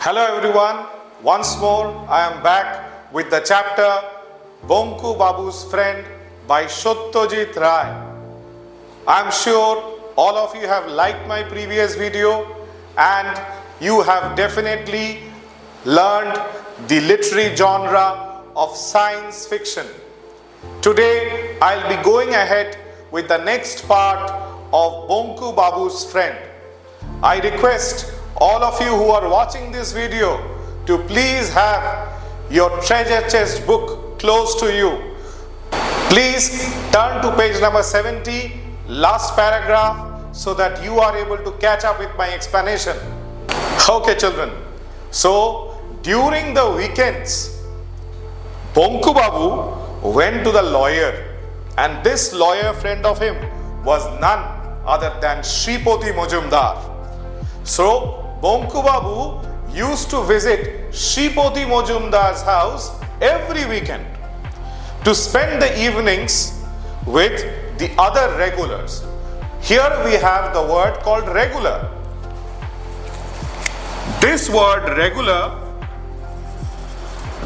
Hello everyone, once more I am back with the chapter Bonku Babu's Friend by Satyajit. I am sure all of you have liked my previous video and you have definitely learned the literary genre of science fiction. Today I'll be going ahead with the next part of Bonku Babu's Friend. I request all of you who are watching this video to please have your treasure chest book close to you. Please turn to page number 70, last paragraph, so that you are able to catch up with my explanation. Okay children, so during the weekends, Bonku Babu went to the lawyer, and this lawyer friend of him was none other than Shripati Majumdar. So Bonku Babu used to visit Shripati Majumdar's house every weekend to spend the evenings with the other regulars. Here we have the word called regular. This word regular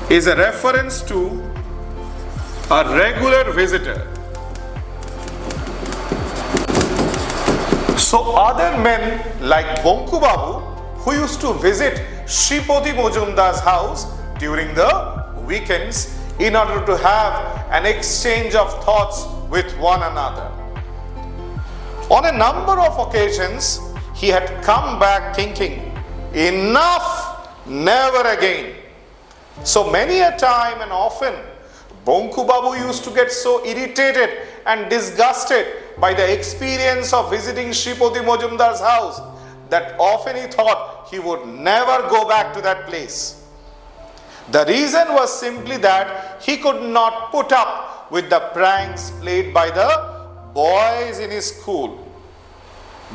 is a reference to a regular visitor. So other men like Bonku Babu, who used to visit Shripati Majumdar's house during the weekends in order to have an exchange of thoughts with one another. On a number of occasions, he had come back thinking, enough, never again. So many a time and often, Bonku Babu used to get so irritated and disgusted by the experience of visiting Shripati Majumdar's house that often he thought he would never go back to that place. The reason was simply that he could not put up with the pranks played by the boys in his school.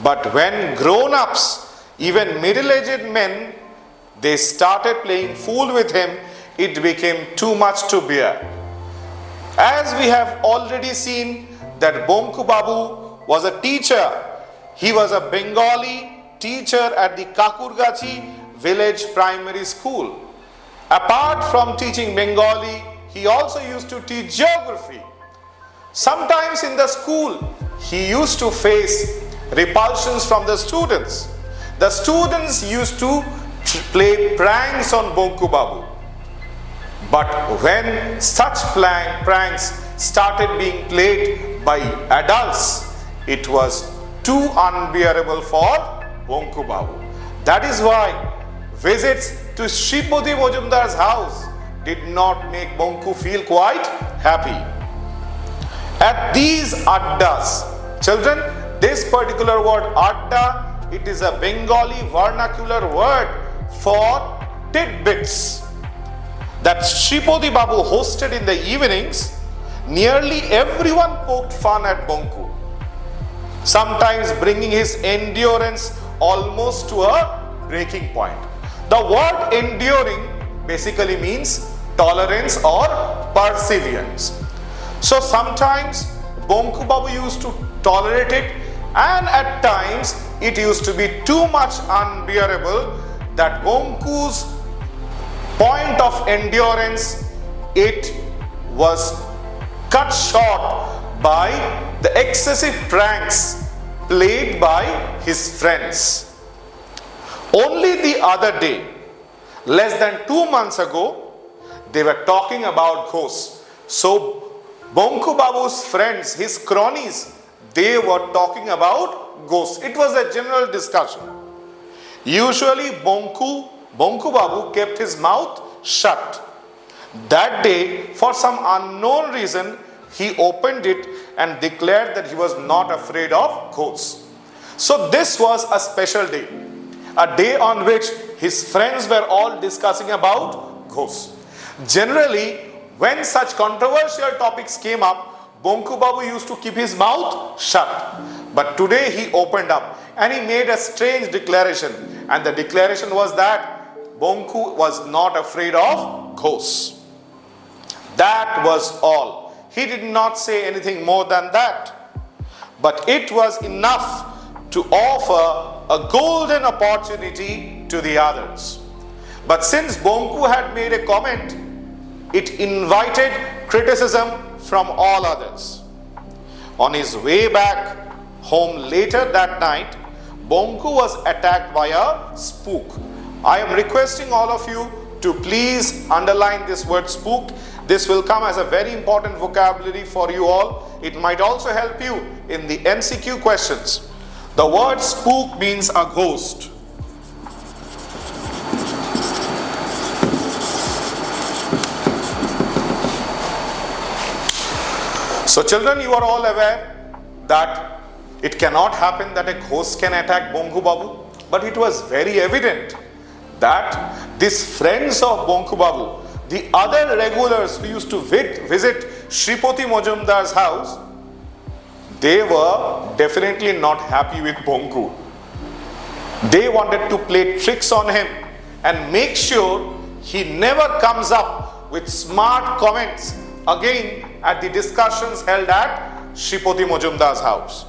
But when grown-ups, even middle-aged men, they started playing fool with him, it became too much to bear. As we have already seen that Bonku Babu was a teacher. He was a Bengali teacher at the Kakurgachi village primary school. Apart from teaching Bengali, he also used to teach geography. Sometimes in the school, he used to face repulsions from the students. The students used to play pranks on Bonku Babu. But when such pranks started being played by adults, it was too unbearable for Bonku Babu. That is why visits to Shripati Majumdar's house did not make Bonku feel quite happy. At these addas, children, this particular word adda, it is a Bengali vernacular word for tidbits that Shripati Babu hosted in the evenings. Nearly everyone poked fun at Bonku, sometimes bringing his endurance almost to a breaking point. The word enduring basically means tolerance or perseverance. So sometimes Bonku Babu used to tolerate it, and at times it used to be too much unbearable that Bonku's point of endurance, it was cut short by the excessive pranks played by his friends. Only the other day, less than 2 months ago, they were talking about ghosts. So Bonku Babu's friends, his cronies, they were talking about ghosts. It was a general discussion. Usually Bonku Babu kept his mouth shut. That day, for some unknown reason, he opened it and declared that he was not afraid of ghosts. So this was a special day, a day on which his friends were all discussing about ghosts. Generally, when such controversial topics came up, Bonku Babu used to keep his mouth shut. But today he opened up and he made a strange declaration. And the declaration was that Bonku was not afraid of ghosts. That was all. He did not say anything more than that. But it was enough to offer a golden opportunity to the others. But since Bonku had made a comment, it invited criticism from all others. On his way back home later that night, Bonku was attacked by a spook. I am requesting all of you to please underline this word spook. This will come as a very important vocabulary for you all. It might also help you in the MCQ questions. The word spook means a ghost. So children, you are all aware that it cannot happen that a ghost can attack Bonku Babu, but it was very evident that these friends of Bonku Babu, the other regulars who used to visit Shripati Majumdar's house, they were definitely not happy with Bonku. They wanted to play tricks on him and make sure he never comes up with smart comments again at the discussions held at Shripati Majumdar's house.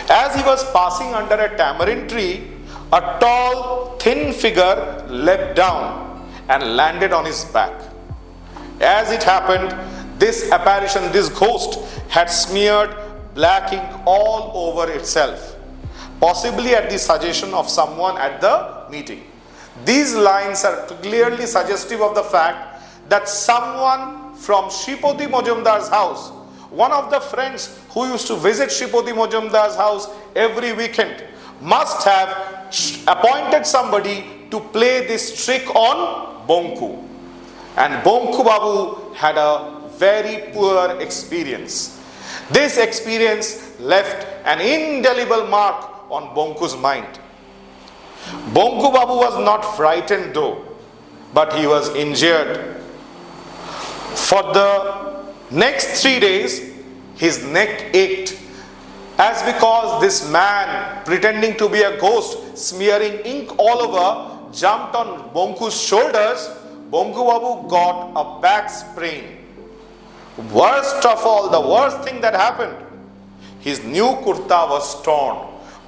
As he was passing under a tamarind tree, a tall, thin figure leapt down and landed on his back. As it happened, this apparition, this ghost, had smeared black ink all over itself, possibly at the suggestion of someone at the meeting. These lines are clearly suggestive of the fact that someone from Shripati Majumdar's house, one of the friends who used to visit Shripati Majumdar's house every weekend, must have appointed somebody to play this trick on Bonku. And Bonku Babu had a very poor experience. This experience left an indelible mark on Bonku's mind. Bonku Babu was not frightened though, but he was injured. For the next 3 days, his neck ached, as because this man, pretending to be a ghost, smearing ink all over, jumped on Bonku's shoulders. Bonku Babu got a back sprain. Worst of all, the worst thing that happened, his new kurta was torn.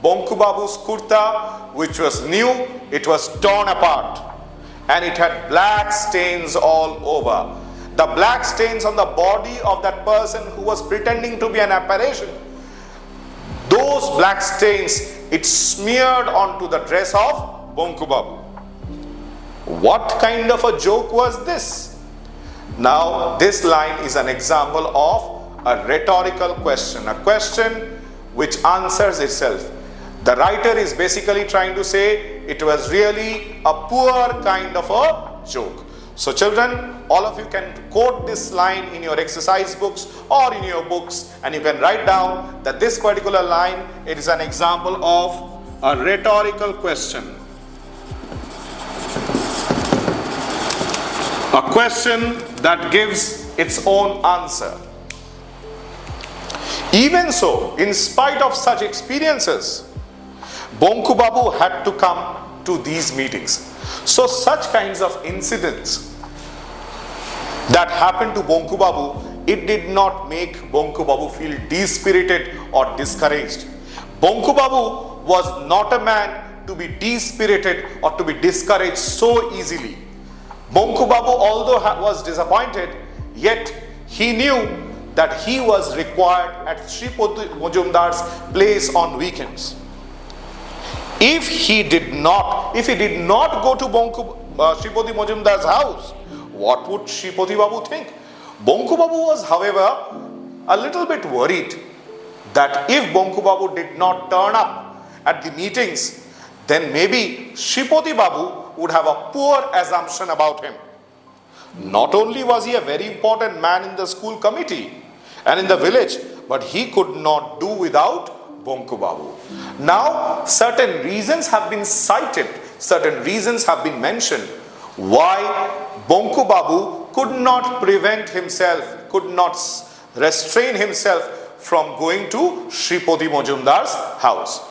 Bonku Babu's kurta, which was new, it was torn apart, and it had black stains all over. The black stains on the body of that person who was pretending to be an apparition, those black stains, it smeared onto the dress of Bonku Babu. What kind of a joke was this? Now, this line is an example of a rhetorical question, a question which answers itself. The writer is basically trying to say it was really a poor kind of a joke. So children, all of you can quote this line in your exercise books or in your books, and you can write down that this particular line, it is an example of a rhetorical question. A question that gives its own answer. Even so, in spite of such experiences, Bonku Babu had to come to these meetings. So such kinds of incidents that happened to Bonku Babu, it did not make Bonku Babu feel dispirited or discouraged. Bonku Babu was not a man to be dispirited or to be discouraged so easily. Bonku Babu, although was disappointed, yet he knew that he was required at Shripati Majumdar's place on weekends. If he did not go to Shripati Majumdar's house, what would Shripati Babu think? Bonku Babu was, however, a little bit worried that if Bonku Babu did not turn up at the meetings, then maybe Shripati Babu would have a poor assumption about him. Not only was he a very important man in the school committee and in the village, but he could not do without Bonku Babu. Now, certain reasons have been cited, certain reasons have been mentioned why Bonku Babu could not prevent himself, could not restrain himself from going to Shripati Majumdar's house.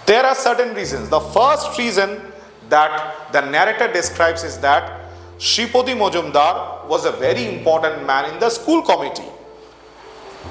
There are certain reasons. The first reason that the narrator describes is that Shripati Majumdar was a very important man in the school committee.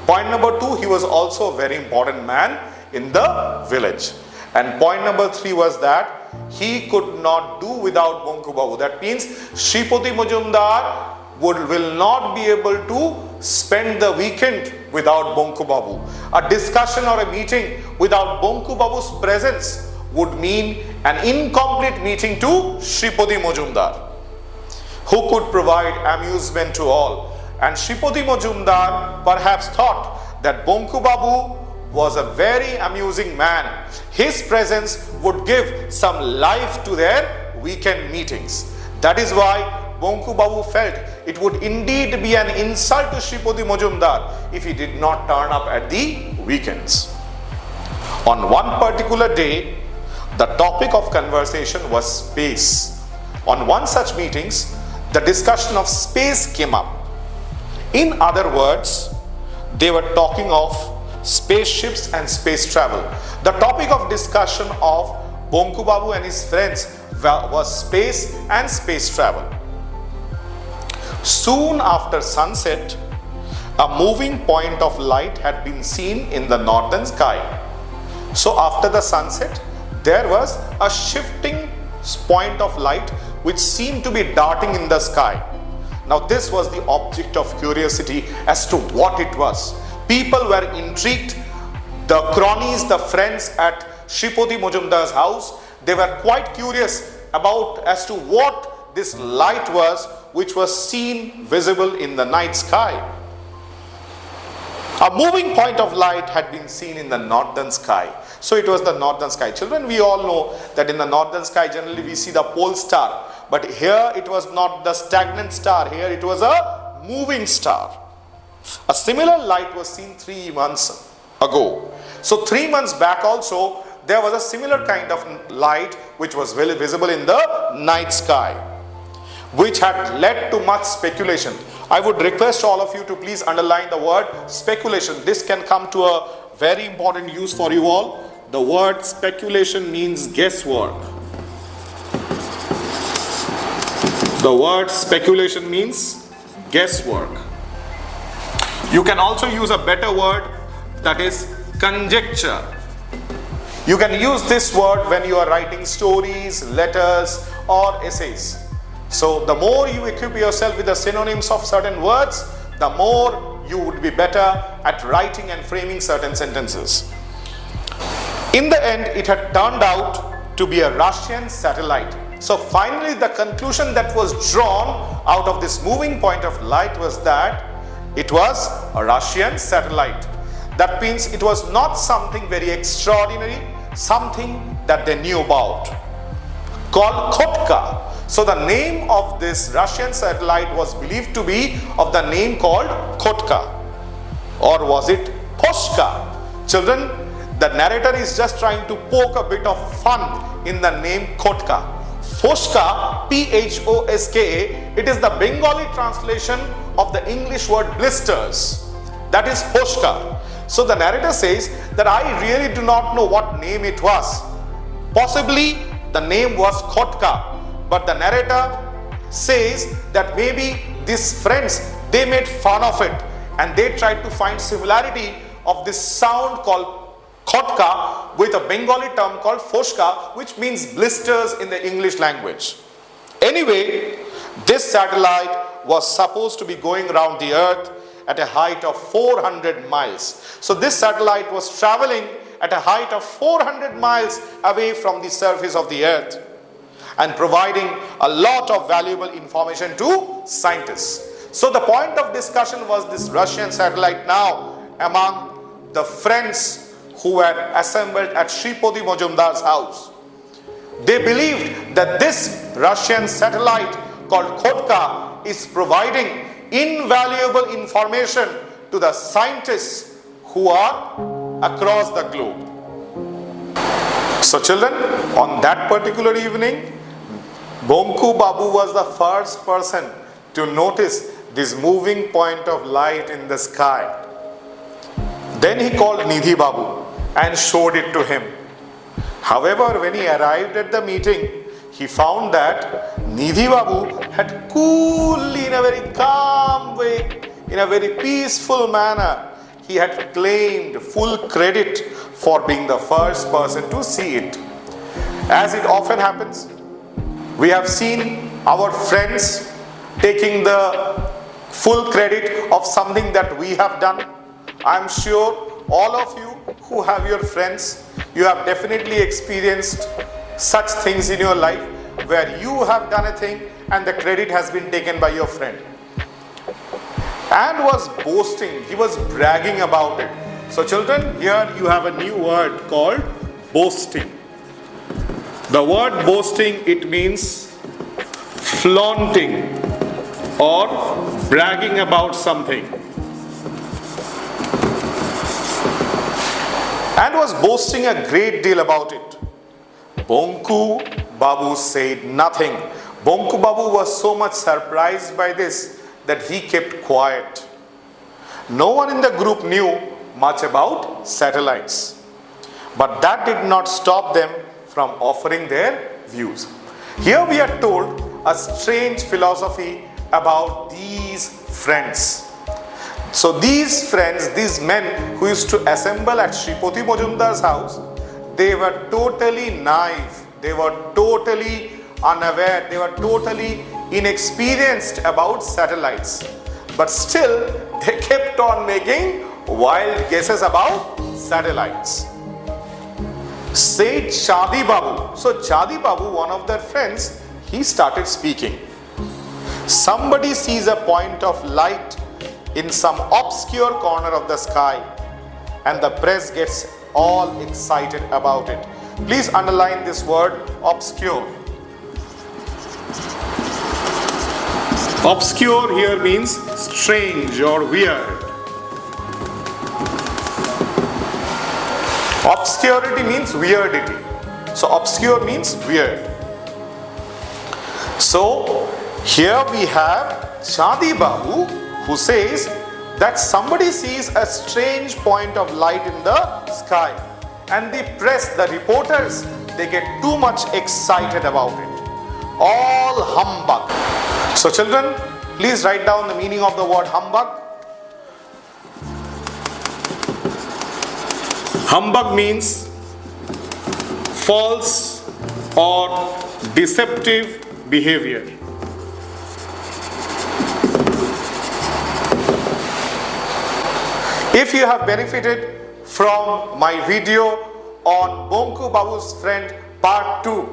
Point number 2, he was also a very important man in the village. And point number 3 was that he could not do without Bonku Babu. That means Shripati Majumdar will not be able to spend the weekend without Bonku Babu. A discussion or a meeting without Bonku Babu's presence would mean an incomplete meeting to Shripati Majumdar, who could provide amusement to all. And Shripati Majumdar perhaps thought that Bonku Babu was a very amusing man. His presence would give some life to their weekend meetings. That is why Bonku Babu felt it would indeed be an insult to Shripati Majumdar if he did not turn up at the weekends. On one particular day, the topic of conversation was space. On one such meetings, the discussion of space came up. In other words, they were talking of spaceships and space travel. The topic of discussion of Bonku Babu and his friends was space and space travel. Soon after sunset, a moving point of light had been seen in the northern sky. So after the sunset, there was a shifting point of light which seemed to be darting in the sky. Now this was the object of curiosity as to what it was. People were intrigued. The cronies, the friends at Shripati Majumdar's house, they were quite curious about as to what this light was which was seen visible in the night sky. A moving point of light had been seen in the northern sky. So it was the northern sky. Children, we all know that in the northern sky generally we see the pole star. But here it was not the stagnant star. Here it was a moving star. A similar light was seen 3 months ago. So 3 months back also there was a similar kind of light which was visible in the night sky, which had led to much speculation. I would request all of you to please underline the word speculation. This can come to a very important use for you all. The word speculation means guesswork. The word speculation means guesswork. You can also use a better word, that is conjecture. You can use this word when you are writing stories, letters or essays. So the more you equip yourself with the synonyms of certain words, the more you would be better at writing and framing certain sentences. In the end, it had turned out to be a Russian satellite. So finally the conclusion that was drawn out of this moving point of light was that it was a Russian satellite. That means it was not something very extraordinary, something that they knew about, called Kotka. So the name of this Russian satellite was believed to be of the name called Kotka. Or was it Poshka? Children, the narrator is just trying to poke a bit of fun in the name Kotka. Poshka, P-H-O-S-K-A, it is the Bengali translation of the English word blisters. That is Poshka. So the narrator says that I really do not know what name it was. Possibly the name was Kotka. But the narrator says that maybe these friends, they made fun of it and they tried to find similarity of this sound called Kotka with a Bengali term called Foshka, which means blisters in the English language. Anyway, this satellite was supposed to be going around the earth at a height of 400 miles. So this satellite was traveling at a height of 400 miles away from the surface of the earth and providing a lot of valuable information to scientists. So the point of discussion was this Russian satellite now among the friends who were assembled at Shripati Majumdar's house. They believed that this Russian satellite called Kotka is providing invaluable information to the scientists who are across the globe. So children, on that particular evening, Bonku Babu was the first person to notice this moving point of light in the sky. Then he called Nidhi Babu and showed it to him. However, when he arrived at the meeting, he found that Nidhi Babu had coolly, in a very calm way, in a very peaceful manner, he had claimed full credit for being the first person to see it. As it often happens, we have seen our friends taking the full credit of something that we have done. I am sure all of you who have your friends, you have definitely experienced such things in your life where you have done a thing and the credit has been taken by your friend. And was boasting, he was bragging about it. So children, here you have a new word called boasting. The word boasting, it means flaunting or bragging about something. And was boasting a great deal about it. Bonku Babu said nothing. Bonku Babu was so much surprised by this that he kept quiet. No one in the group knew much about satellites. But that did not stop them from offering their views. Here we are told a strange philosophy about these friends. So these friends, these men who used to assemble at Shripati Majumdar's house, they were totally naive, they were totally unaware, they were totally inexperienced about satellites. But still, they kept on making wild guesses about satellites. Said Chadi Babu. So Chadi Babu, one of their friends, he started speaking. Somebody sees a point of light in some obscure corner of the sky and the press gets all excited about it. Please underline this word obscure. Obscure here means strange or weird. Obscurity means weirdity. So obscure means weird. So here we have Chadi Babu who says that somebody sees a strange point of light in the sky and the press, the reporters, they get too much excited about it. All humbug. So children, please write down the meaning of the word humbug. Humbug means false or deceptive behavior. If you have benefited from my video on Bonku Babu's friend part 2,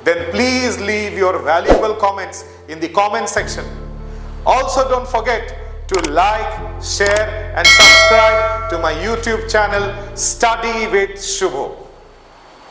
then please leave your valuable comments in the comment section. Also don't forget to like, share and subscribe to my YouTube channel Study with Shuvo.